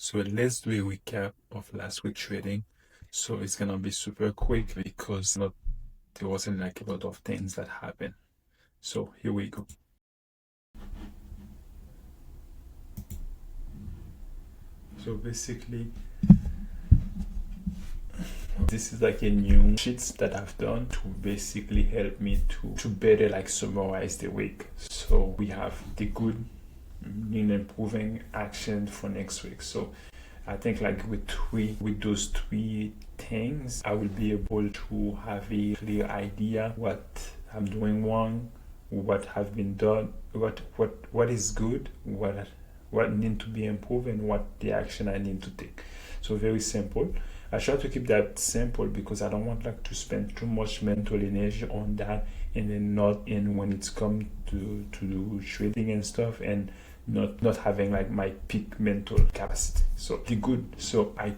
So let's do a recap of last week trading. So it's gonna be super quick because there wasn't like a lot of things that happened. So here we go. So basically, this is like a new sheets that I've done to basically help me to better like summarize the week. So we have the good in improving action for next week. So I think like with those three things, I will be able to have a clear idea what I'm doing wrong, what have been done, what is good, what need to be improved, and what the action I need to take. So very simple. I try to keep that simple because I don't want like to spend too much mental energy on that and then not in when it's come to do trading and stuff, and not having like my peak mental capacity. So the good. So I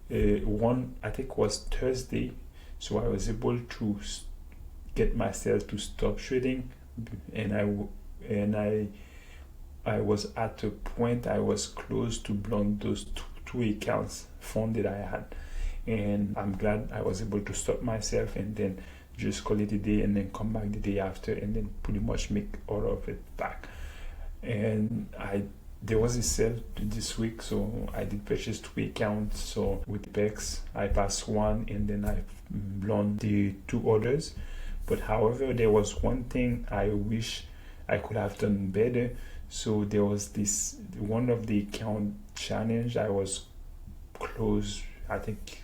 think was Thursday. So I was able to get myself to stop trading, and I was at a point I was close to blowing those two accounts fund that I had, and I'm glad I was able to stop myself and then just call it a day and then come back the day after and then pretty much make all of it back. And there was a sale this week, so I did purchase two accounts. So with PEX I passed one and then I blown the two others. But however, there was one thing I wish I could have done better. So there was this one of the account challenge. I was close. I think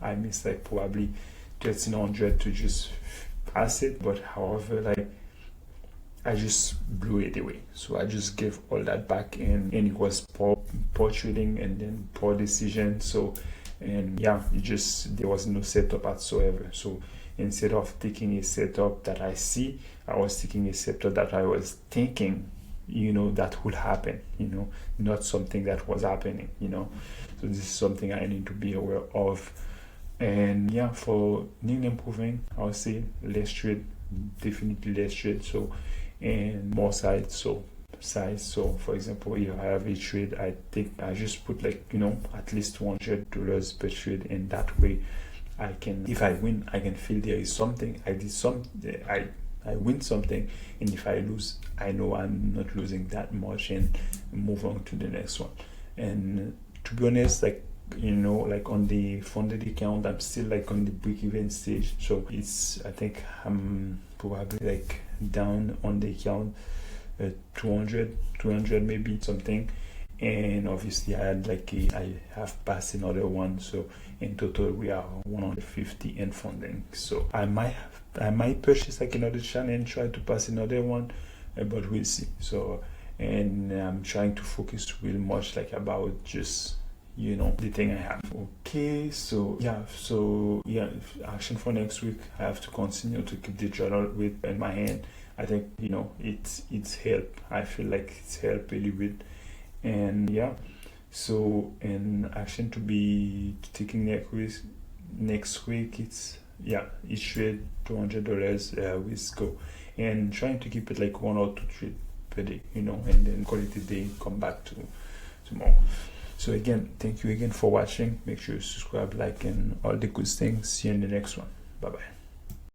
I missed like probably 1300 to just pass it. But however, like I just blew it away. So I just gave all that back, and it was poor trading and then poor decision. So, and yeah, there was no setup whatsoever. So instead of taking a setup that I see, I was taking a setup that I was thinking, that would happen, not something that was happening, So this is something I need to be aware of. And yeah, for need improving, I would say less trade, definitely less trade. So, and more size. So for example, if I have a trade, I think I just put like at least $200 per trade, and that way I can, if I win, I can feel there is something I win something, and if I lose, I know I'm not losing that much, and move on to the next one. And to be honest, like on the funded account, I'm still like on the break-even stage. So I think I'm probably like down on the account 200 maybe something. And obviously I have passed another one, so in total we are 150 in funding. So I might purchase like another channel and try to pass another one, but we'll see. So, and I'm trying to focus real much like about just the thing I have. Okay, so yeah, action for next week. I have to continue to keep the journal in my hand. I think it's helped. I feel like it's helped really with. And yeah, so in action to be taking next week, it's each trade $200 with go, and trying to keep it like 1 or 2 trade per day, and then call it a day, come back to tomorrow. So again, thank you again for watching. Make sure you subscribe, like, and all the good things. See you in the next one. Bye bye.